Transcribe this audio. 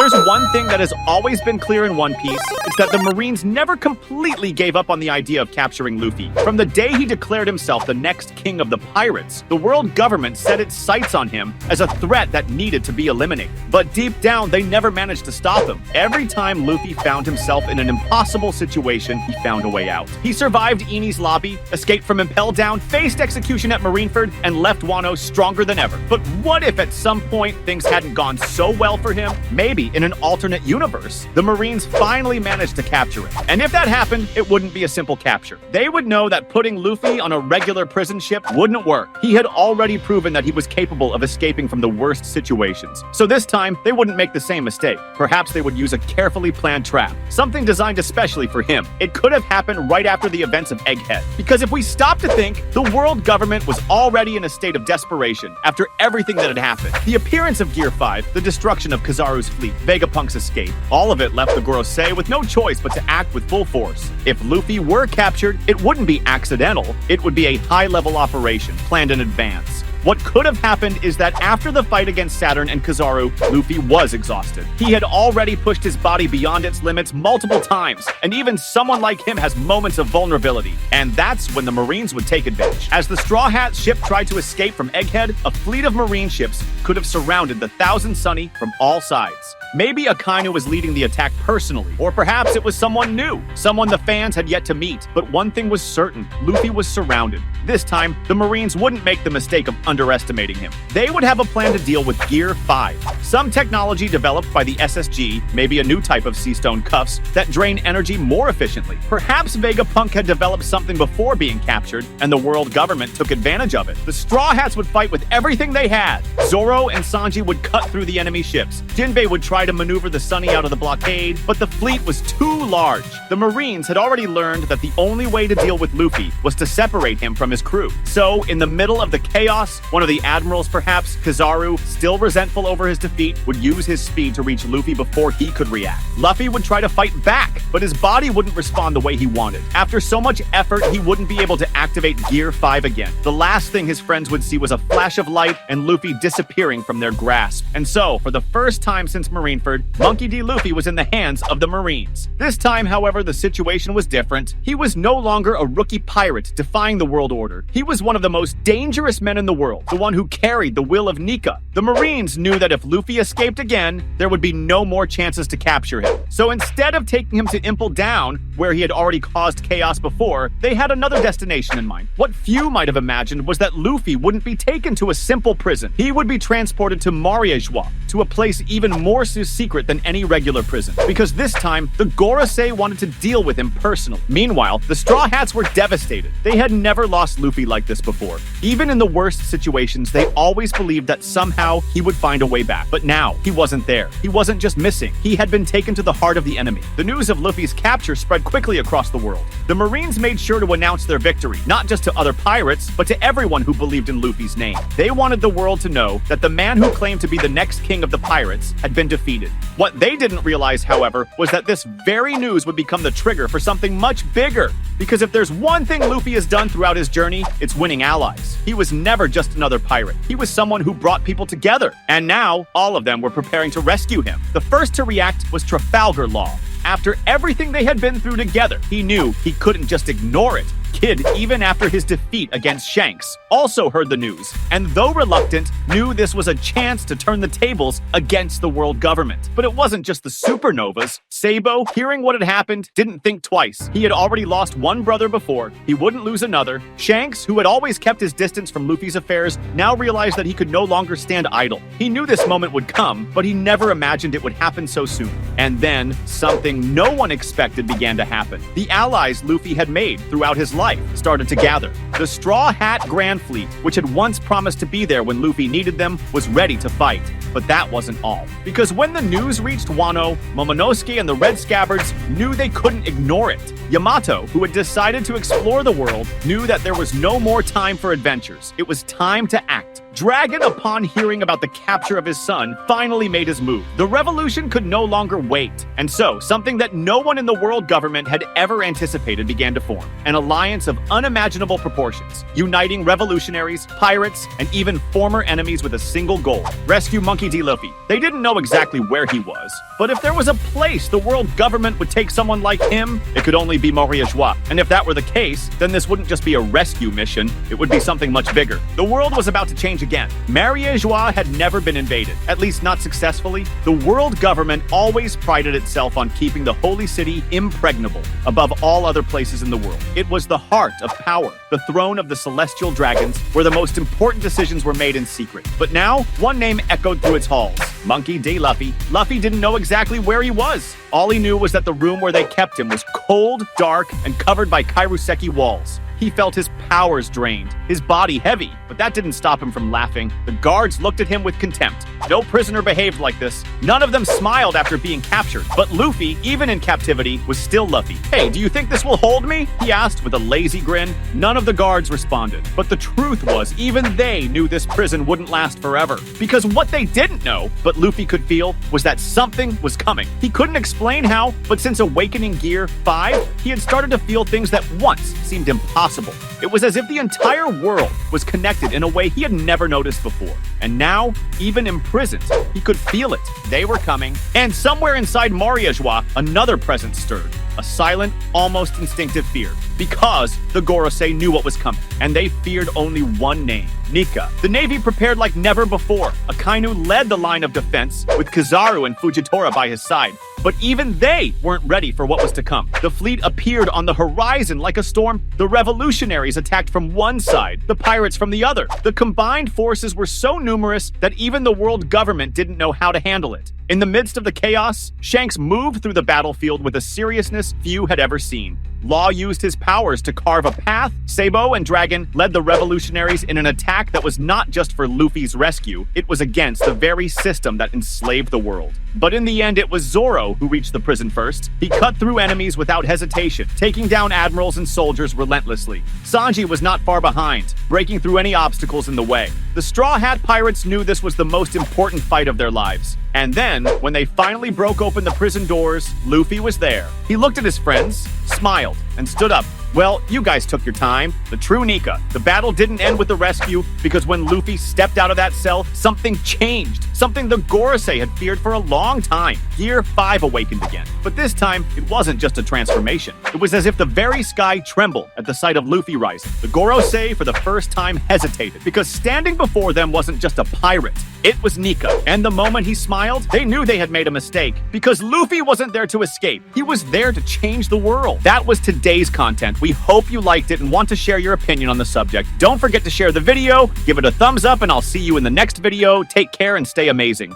there's one thing that has always been clear in One Piece, it's that the Marines never completely gave up on the idea of capturing Luffy. From the day he declared himself the next king of the pirates, the world government set its sights on him as a threat that needed to be eliminated. But deep down, they never managed to stop him. Every time Luffy found himself in an impossible situation, he found a way out. He survived Eni's lobby, escaped from Impel Down, faced execution at Marineford, and left Wano stronger than ever. But what if at some point things hadn't gone so well for him? Maybe in an alternate universe, the Marines finally managed to capture him. And if that happened, it wouldn't be a simple capture. They would know that putting Luffy on a regular prison ship wouldn't work. He had already proven that he was capable of escaping from the worst situations. So this time, they wouldn't make the same mistake. Perhaps they would use a carefully planned trap, something designed especially for him. It could have happened right after the events of Egghead. Because if we stop to think, the world government was already in a state of desperation after everything that had happened. The appearance of Gear 5, the destruction of Kizaru's fleet, Vegapunk's escape, all of it left the Gorosei with no choice but to act with full force. If Luffy were captured, it wouldn't be accidental, it would be a high-level operation, planned in advance. What could have happened is that after the fight against Saturn and Kizaru, Luffy was exhausted. He had already pushed his body beyond its limits multiple times, and even someone like him has moments of vulnerability. And that's when the Marines would take advantage. As the Straw Hat ship tried to escape from Egghead, a fleet of Marine ships could have surrounded the Thousand Sunny from all sides. Maybe Akainu was leading the attack personally, or perhaps it was someone new, someone the fans had yet to meet. But one thing was certain, Luffy was surrounded. This time, the Marines wouldn't make the mistake of underestimating him. They would have a plan to deal with Gear 5, some technology developed by the SSG, maybe a new type of sea stone cuffs that drain energy more efficiently. Perhaps Vegapunk had developed something before being captured, and the world government took advantage of it. The Straw Hats would fight with everything they had. Zoro and Sanji would cut through the enemy ships. Jinbei would try to maneuver the Sunny out of the blockade, but the fleet was too large. The Marines had already learned that the only way to deal with Luffy was to separate him from his crew. So, in the middle of the chaos, one of the admirals perhaps, Kizaru, still resentful over his defeat, would use his speed to reach Luffy before he could react. Luffy would try to fight back, but his body wouldn't respond the way he wanted. After so much effort, he wouldn't be able to activate Gear 5 again. The last thing his friends would see was a flash of light and Luffy disappearing from their grasp. And so, for the first time since Marineford, Monkey D. Luffy was in the hands of the Marines. This time, however, the situation was different. He was no longer a rookie pirate defying the world order. He was one of the most dangerous men in the world, the one who carried the will of Nika. The Marines knew that if Luffy escaped again, there would be no more chances to capture him. So instead of taking him to Impel Down, where he had already caused chaos before, they had another destination in mind. What few might have imagined was that Luffy wouldn't be taken to a simple prison. He would be transported to Marijoa, to a place even more secret than any regular prison. Because this time, the Gorosei wanted to deal with him personally. Meanwhile, the Straw Hats were devastated. They had never lost Luffy like this before. Even in the worst situations, they always believed that somehow he would find a way back. But now, he wasn't there. He wasn't just missing. He had been taken to the heart of the enemy. The news of Luffy's capture spread quickly across the world. The Marines made sure to announce their victory, not just to other pirates, but to everyone who believed in Luffy's name. They wanted the world to know that the man who claimed to be the next king of the pirates had been defeated. What they didn't realize, however, was that this very news would become the trigger for something much bigger. Because if there's one thing Luffy has done throughout his journey, it's winning allies. He was never just another pirate. He was someone who brought people together. And now, all of them were preparing to rescue him. The first to react was Trafalgar Law. After everything they had been through together, he knew he couldn't just ignore it. Kid, even after his defeat against Shanks, also heard the news, and though reluctant, knew this was a chance to turn the tables against the world government. But it wasn't just the supernovas. Sabo, hearing what had happened, didn't think twice. He had already lost one brother before. He wouldn't lose another. Shanks, who had always kept his distance from Luffy's affairs, now realized that he could no longer stand idle. He knew this moment would come, but he never imagined it would happen so soon. And then, something no one expected began to happen. The allies Luffy had made throughout his life started to gather. The Straw Hat Grand Fleet, which had once promised to be there when Luffy needed them, was ready to fight. But that wasn't all. Because when the news reached Wano, Momonosuke and the Red Scabbards knew they couldn't ignore it. Yamato, who had decided to explore the world, knew that there was no more time for adventures. It was time to act. Dragon, upon hearing about the capture of his son, finally made his move. The revolution could no longer wait. And so, something that no one in the world government had ever anticipated began to form. An alliance alliance of unimaginable proportions, uniting revolutionaries, pirates, and even former enemies with a single goal: rescue Monkey D. Luffy. They didn't know exactly where he was, but if there was a place the world government would take someone like him, it could only be Marijoa. And if that were the case, then this wouldn't just be a rescue mission, it would be something much bigger. The world was about to change again. Marijoa had never been invaded, at least not successfully. The world government always prided itself on keeping the holy city impregnable above all other places in the world. It was the heart of power, the throne of the celestial dragons, where the most important decisions were made in secret. But now, one name echoed through its halls: Monkey D. Luffy. Luffy didn't know exactly where he was. All he knew was that the room where they kept him was cold, dark, and covered by kairoseki walls. He felt his powers drained, his body heavy, but that didn't stop him from laughing. The guards looked at him with contempt. No prisoner behaved like this. None of them smiled after being captured. But Luffy, even in captivity, was still Luffy. "Hey, do you think this will hold me?" he asked with a lazy grin. None of the guards responded. But the truth was, even they knew this prison wouldn't last forever. Because what they didn't know, but Luffy could feel, was that something was coming. He couldn't explain how, but since Awakening Gear 5, he had started to feel things that once seemed impossible. It was as if the entire world was connected in a way he had never noticed before. And now, even imprisoned, he could feel it. They were coming. And somewhere inside Marijoa, another presence stirred. A silent, almost instinctive fear. Because the Gorosei knew what was coming, and they feared only one name: Nika. The Navy prepared like never before. Akainu led the line of defense, with Kizaru and Fujitora by his side. But even they weren't ready for what was to come. The fleet appeared on the horizon like a storm. The revolutionaries attacked from one side, the pirates from the other. The combined forces were so numerous that even the world government didn't know how to handle it. In the midst of the chaos, Shanks moved through the battlefield with a seriousness few had ever seen. Law used his powers to carve a path. Sabo and Dragon led the revolutionaries in an attack that was not just for Luffy's rescue, it was against the very system that enslaved the world. But in the end, it was Zoro who reached the prison first. He cut through enemies without hesitation, taking down admirals and soldiers relentlessly. Sanji was not far behind, breaking through any obstacles in the way. The Straw Hat Pirates knew this was the most important fight of their lives. And then, when they finally broke open the prison doors, Luffy was there. He looked at his friends, smiled, and stood up. "Well, you guys took your time. The true Nika. The battle didn't end with the rescue, because when Luffy stepped out of that cell, something changed. Something the Gorosei had feared for a long time. Gear 5 awakened again. But this time, it wasn't just a transformation. It was as if the very sky trembled at the sight of Luffy rising. The Gorosei, for the first time, hesitated, because standing before them wasn't just a pirate. It was Nika. And the moment he smiled, they knew they had made a mistake, because Luffy wasn't there to escape. He was there to change the world. That was today's content. We hope you liked it and want to share your opinion on the subject. Don't forget to share the video, give it a thumbs up, and I'll see you in the next video. Take care and stay amazing.